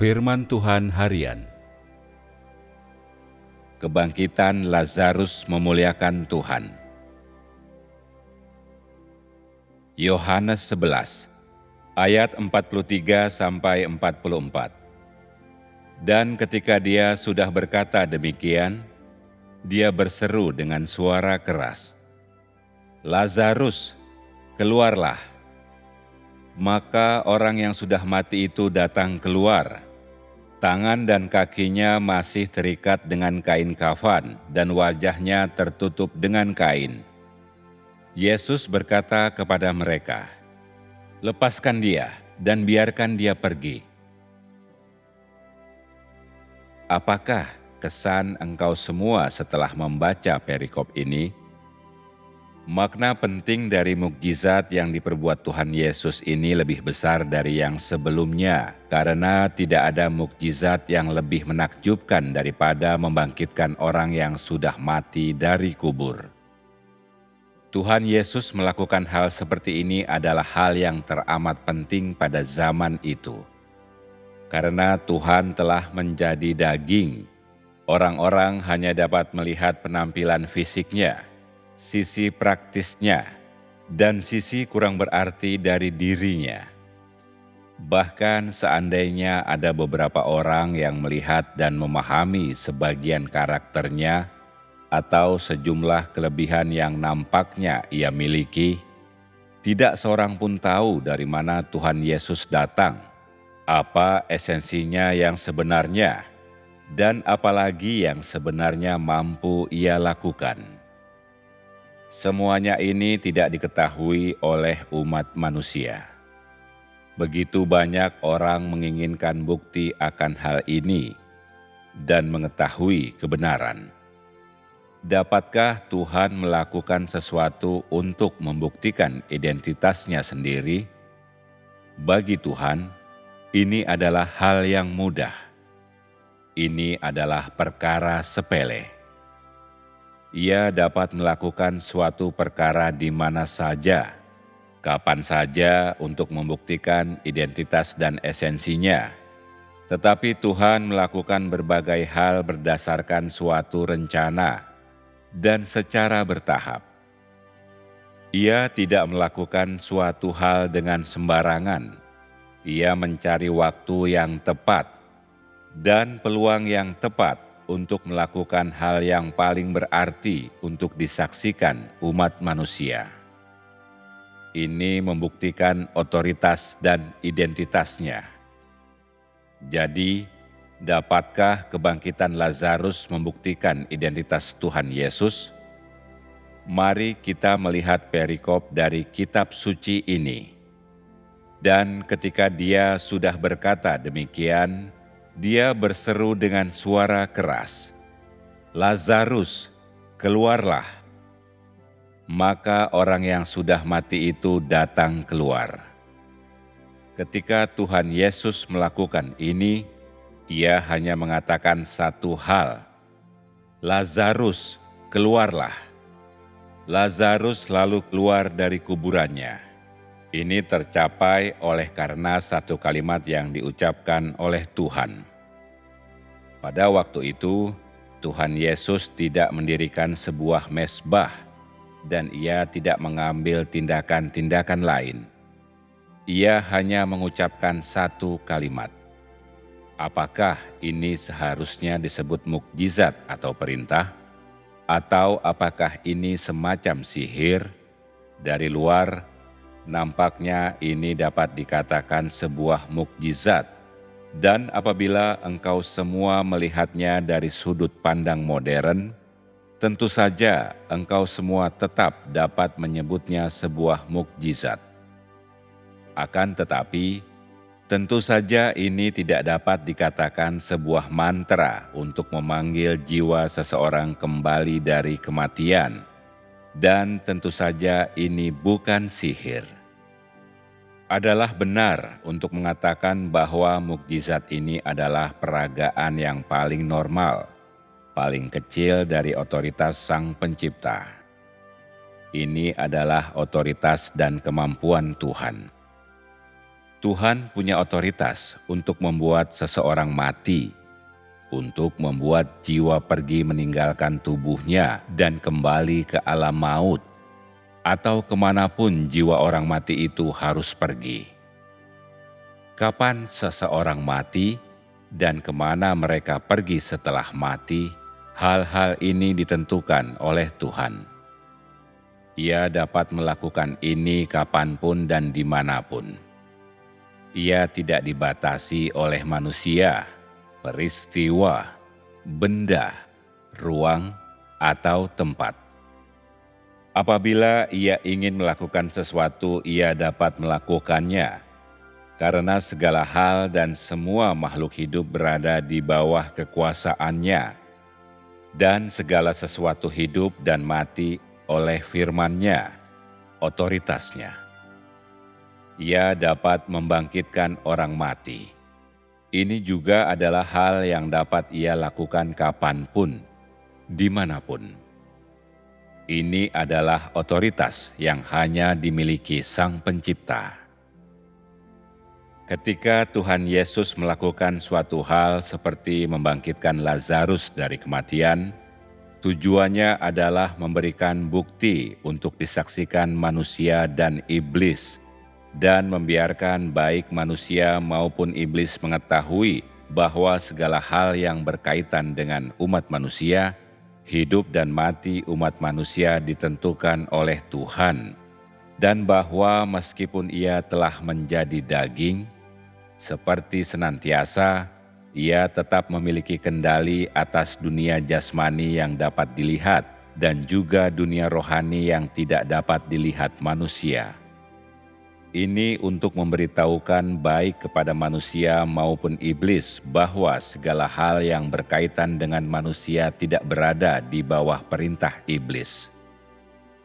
Firman Tuhan Harian. Kebangkitan Lazarus memuliakan Tuhan. Yohanes 11 ayat 43-44. Dan ketika dia sudah berkata demikian, dia berseru dengan suara keras, "Lazarus, keluarlah!" Maka orang yang sudah mati itu datang keluar. Tangan dan kakinya masih terikat dengan kain kafan dan wajahnya tertutup dengan kain. Yesus berkata kepada mereka, "Lepaskan dia dan biarkan dia pergi." Apakah kesan engkau semua setelah membaca perikop ini? Makna penting dari mukjizat yang diperbuat Tuhan Yesus ini lebih besar dari yang sebelumnya, karena tidak ada mukjizat yang lebih menakjubkan daripada membangkitkan orang yang sudah mati dari kubur. Tuhan Yesus melakukan hal seperti ini adalah hal yang teramat penting pada zaman itu. Karena Tuhan telah menjadi daging, orang-orang hanya dapat melihat penampilan fisiknya, sisi praktisnya, dan sisi kurang berarti dari dirinya. Bahkan seandainya ada beberapa orang yang melihat dan memahami sebagian karakternya atau sejumlah kelebihan yang nampaknya ia miliki, tidak seorang pun tahu dari mana Tuhan Yesus datang, apa esensinya yang sebenarnya, dan apalagi yang sebenarnya mampu ia lakukan. Semuanya ini tidak diketahui oleh umat manusia. Begitu banyak orang menginginkan bukti akan hal ini dan mengetahui kebenaran. Dapatkah Tuhan melakukan sesuatu untuk membuktikan identitasnya sendiri? Bagi Tuhan, ini adalah hal yang mudah. Ini adalah perkara sepele. Ia dapat melakukan suatu perkara di mana saja, kapan saja untuk membuktikan identitas dan esensinya. Tetapi Tuhan melakukan berbagai hal berdasarkan suatu rencana dan secara bertahap. Ia tidak melakukan suatu hal dengan sembarangan. Ia mencari waktu yang tepat dan peluang yang tepat untuk melakukan hal yang paling berarti untuk disaksikan umat manusia. Ini membuktikan otoritas dan identitasnya. Jadi, dapatkah kebangkitan Lazarus membuktikan identitas Tuhan Yesus? Mari kita melihat perikop dari kitab suci ini. Dan ketika dia sudah berkata demikian, dia berseru dengan suara keras, "Lazarus, keluarlah!" Maka orang yang sudah mati itu datang keluar. Ketika Tuhan Yesus melakukan ini, ia hanya mengatakan satu hal, "Lazarus, keluarlah!" Lazarus lalu keluar dari kuburannya. Ini tercapai oleh karena satu kalimat yang diucapkan oleh Tuhan. Pada waktu itu, Tuhan Yesus tidak mendirikan sebuah mezbah dan ia tidak mengambil tindakan-tindakan lain. Ia hanya mengucapkan satu kalimat. Apakah ini seharusnya disebut mukjizat atau perintah? Atau apakah ini semacam sihir? Dari luar, nampaknya ini dapat dikatakan sebuah mukjizat, dan apabila engkau semua melihatnya dari sudut pandang modern, tentu saja engkau semua tetap dapat menyebutnya sebuah mukjizat. Akan tetapi, tentu saja ini tidak dapat dikatakan sebuah mantra untuk memanggil jiwa seseorang kembali dari kematian. Dan tentu saja ini bukan sihir. Adalah benar untuk mengatakan bahwa mukjizat ini adalah peragaan yang paling normal, paling kecil dari otoritas Sang Pencipta. Ini adalah otoritas dan kemampuan Tuhan. Tuhan punya otoritas untuk membuat seseorang mati, untuk membuat jiwa pergi meninggalkan tubuhnya dan kembali ke alam maut, atau kemanapun jiwa orang mati itu harus pergi. Kapan seseorang mati dan kemana mereka pergi setelah mati, hal-hal ini ditentukan oleh Tuhan. Ia dapat melakukan ini kapanpun dan dimanapun. Ia tidak dibatasi oleh manusia, peristiwa, benda, ruang, atau tempat. Apabila ia ingin melakukan sesuatu, ia dapat melakukannya, karena segala hal dan semua makhluk hidup berada di bawah kekuasaannya, dan segala sesuatu hidup dan mati oleh firman-Nya, otoritasnya. Ia dapat membangkitkan orang mati. Ini juga adalah hal yang dapat ia lakukan kapanpun, dimanapun. Ini adalah otoritas yang hanya dimiliki Sang Pencipta. Ketika Tuhan Yesus melakukan suatu hal seperti membangkitkan Lazarus dari kematian, tujuannya adalah memberikan bukti untuk disaksikan manusia dan iblis, dan membiarkan baik manusia maupun iblis mengetahui bahwa segala hal yang berkaitan dengan umat manusia, hidup dan mati umat manusia ditentukan oleh Tuhan, dan bahwa meskipun ia telah menjadi daging, seperti senantiasa, ia tetap memiliki kendali atas dunia jasmani yang dapat dilihat dan juga dunia rohani yang tidak dapat dilihat manusia. Ini untuk memberitahukan baik kepada manusia maupun iblis bahwa segala hal yang berkaitan dengan manusia tidak berada di bawah perintah iblis.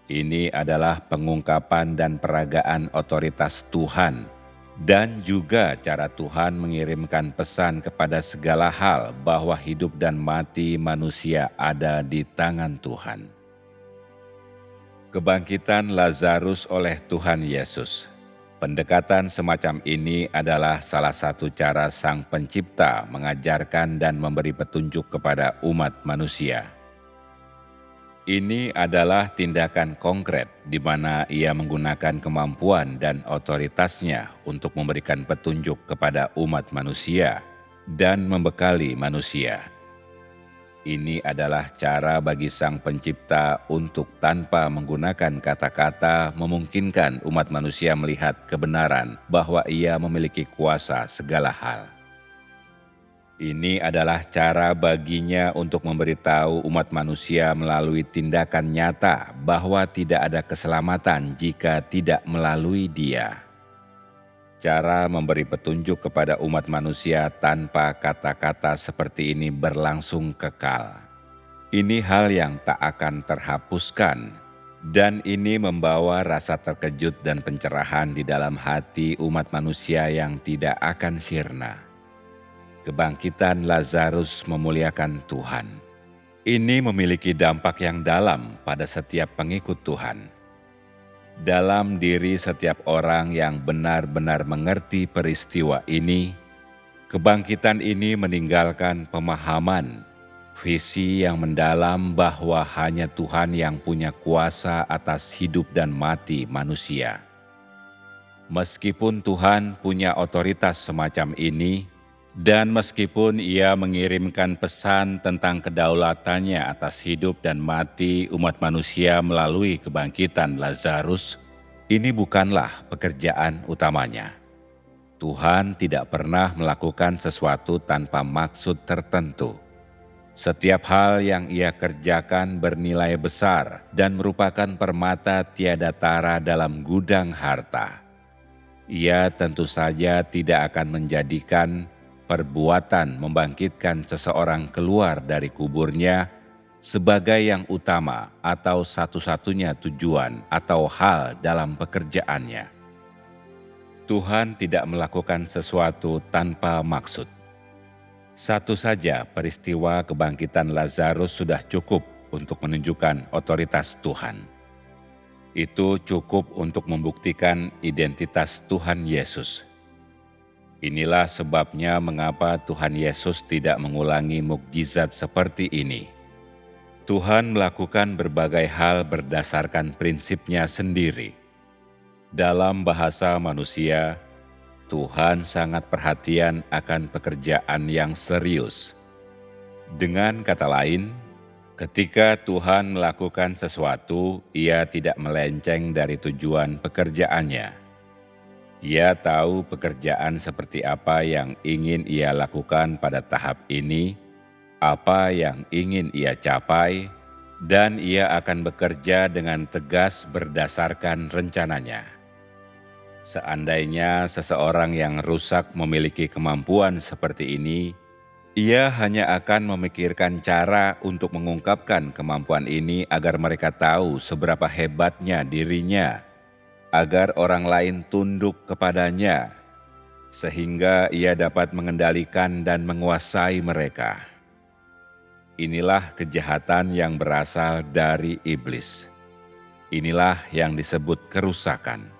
Ini adalah pengungkapan dan peragaan otoritas Tuhan, dan juga cara Tuhan mengirimkan pesan kepada segala hal bahwa hidup dan mati manusia ada di tangan Tuhan. Kebangkitan Lazarus oleh Tuhan Yesus. Pendekatan semacam ini adalah salah satu cara Sang Pencipta mengajarkan dan memberi petunjuk kepada umat manusia. Ini adalah tindakan konkret di mana ia menggunakan kemampuan dan otoritasnya untuk memberikan petunjuk kepada umat manusia dan membekali manusia. Ini adalah cara bagi Sang Pencipta untuk tanpa menggunakan kata-kata memungkinkan umat manusia melihat kebenaran bahwa ia memiliki kuasa segala hal. Ini adalah cara baginya untuk memberitahu umat manusia melalui tindakan nyata bahwa tidak ada keselamatan jika tidak melalui Dia. Cara memberi petunjuk kepada umat manusia tanpa kata-kata seperti ini berlangsung kekal. Ini hal yang tak akan terhapuskan, dan ini membawa rasa terkejut dan pencerahan di dalam hati umat manusia yang tidak akan sirna. Kebangkitan Lazarus memuliakan Tuhan. Ini memiliki dampak yang dalam pada setiap pengikut Tuhan. Dalam diri setiap orang yang benar-benar mengerti peristiwa ini, kebangkitan ini meninggalkan pemahaman, visi yang mendalam bahwa hanya Tuhan yang punya kuasa atas hidup dan mati manusia. Meskipun Tuhan punya otoritas semacam ini, dan meskipun ia mengirimkan pesan tentang kedaulatannya atas hidup dan mati umat manusia melalui kebangkitan Lazarus, ini bukanlah pekerjaan utamanya. Tuhan tidak pernah melakukan sesuatu tanpa maksud tertentu. Setiap hal yang ia kerjakan bernilai besar dan merupakan permata tiada tara dalam gudang harta. Ia tentu saja tidak akan menjadikan perbuatan membangkitkan seseorang keluar dari kuburnya sebagai yang utama atau satu-satunya tujuan atau hal dalam pekerjaannya. Tuhan tidak melakukan sesuatu tanpa maksud. Satu saja peristiwa kebangkitan Lazarus sudah cukup untuk menunjukkan otoritas Tuhan. Itu cukup untuk membuktikan identitas Tuhan Yesus. Inilah sebabnya mengapa Tuhan Yesus tidak mengulangi mukjizat seperti ini. Tuhan melakukan berbagai hal berdasarkan prinsipnya sendiri. Dalam bahasa manusia, Tuhan sangat perhatian akan pekerjaan yang serius. Dengan kata lain, ketika Tuhan melakukan sesuatu, Ia tidak melenceng dari tujuan pekerjaannya. Ia tahu pekerjaan seperti apa yang ingin Ia lakukan pada tahap ini, apa yang ingin Ia capai, dan Ia akan bekerja dengan tegas berdasarkan rencananya. Seandainya seseorang yang rusak memiliki kemampuan seperti ini, ia hanya akan memikirkan cara untuk mengungkapkan kemampuan ini agar mereka tahu seberapa hebatnya dirinya, agar orang lain tunduk kepadanya, sehingga ia dapat mengendalikan dan menguasai mereka. Inilah kejahatan yang berasal dari iblis. Inilah yang disebut kerusakan.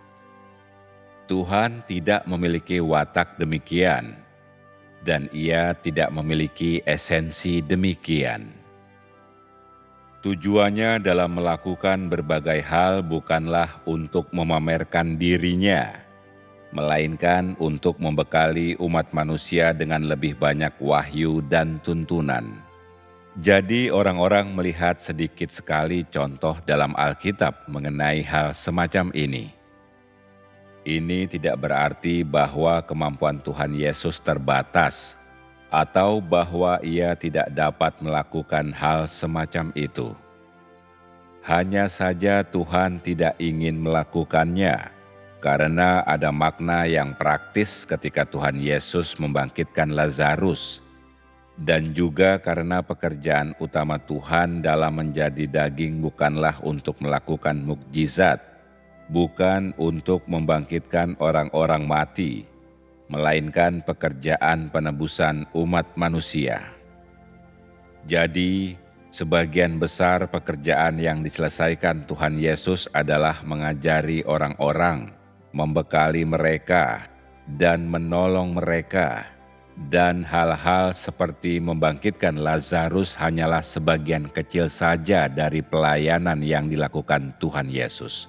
Tuhan tidak memiliki watak demikian, dan Ia tidak memiliki esensi demikian. Tujuannya dalam melakukan berbagai hal bukanlah untuk memamerkan dirinya, melainkan untuk membekali umat manusia dengan lebih banyak wahyu dan tuntunan. Jadi orang-orang melihat sedikit sekali contoh dalam Alkitab mengenai hal semacam ini. Ini tidak berarti bahwa kemampuan Tuhan Yesus terbatas, atau bahwa Ia tidak dapat melakukan hal semacam itu. Hanya saja Tuhan tidak ingin melakukannya, karena ada makna yang praktis ketika Tuhan Yesus membangkitkan Lazarus, dan juga karena pekerjaan utama Tuhan dalam menjadi daging bukanlah untuk melakukan mukjizat, bukan untuk membangkitkan orang-orang mati, melainkan pekerjaan penebusan umat manusia. Jadi, sebagian besar pekerjaan yang diselesaikan Tuhan Yesus adalah mengajari orang-orang, membekali mereka, dan menolong mereka, dan hal-hal seperti membangkitkan Lazarus hanyalah sebagian kecil saja dari pelayanan yang dilakukan Tuhan Yesus.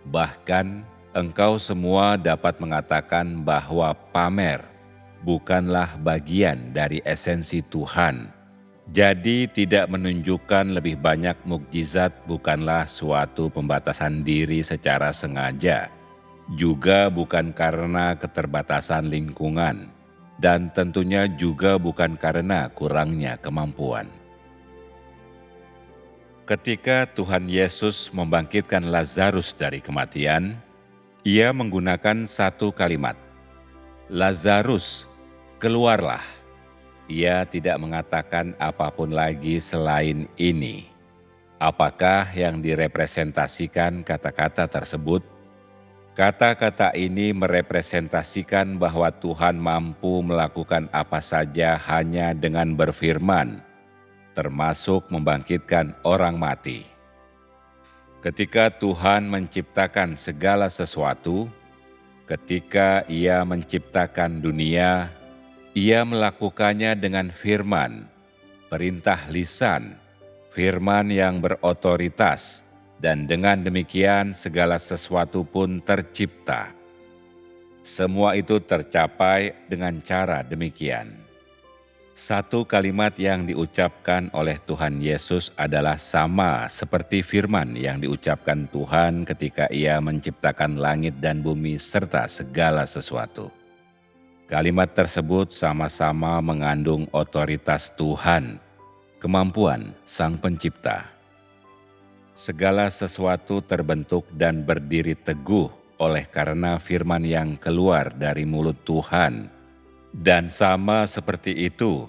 Bahkan, engkau semua dapat mengatakan bahwa pamer bukanlah bagian dari esensi Tuhan. Jadi tidak menunjukkan lebih banyak mukjizat bukanlah suatu pembatasan diri secara sengaja, juga bukan karena keterbatasan lingkungan, dan tentunya juga bukan karena kurangnya kemampuan. Ketika Tuhan Yesus membangkitkan Lazarus dari kematian, Ia menggunakan satu kalimat, "Lazarus, keluarlah." Ia tidak mengatakan apapun lagi selain ini. Apakah yang direpresentasikan kata-kata tersebut? Kata-kata ini merepresentasikan bahwa Tuhan mampu melakukan apa saja hanya dengan berfirman, termasuk membangkitkan orang mati. Ketika Tuhan menciptakan segala sesuatu, ketika Ia menciptakan dunia, Ia melakukannya dengan firman, perintah lisan, firman yang berotoritas, dan dengan demikian segala sesuatu pun tercipta. Semua itu tercapai dengan cara demikian. Satu kalimat yang diucapkan oleh Tuhan Yesus adalah sama seperti firman yang diucapkan Tuhan ketika Ia menciptakan langit dan bumi serta segala sesuatu. Kalimat tersebut sama-sama mengandung otoritas Tuhan, kemampuan Sang Pencipta. Segala sesuatu terbentuk dan berdiri teguh oleh karena firman yang keluar dari mulut Tuhan. Dan sama seperti itu,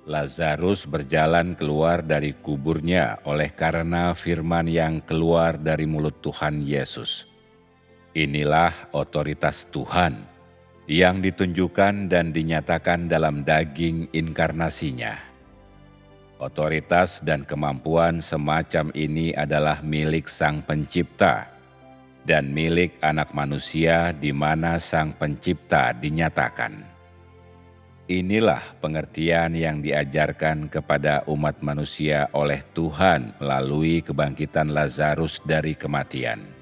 Lazarus berjalan keluar dari kuburnya oleh karena firman yang keluar dari mulut Tuhan Yesus. Inilah otoritas Tuhan yang ditunjukkan dan dinyatakan dalam daging inkarnasinya. Otoritas dan kemampuan semacam ini adalah milik Sang Pencipta, dan milik Anak Manusia di mana Sang Pencipta dinyatakan. Inilah pengertian yang diajarkan kepada umat manusia oleh Tuhan melalui kebangkitan Lazarus dari kematian.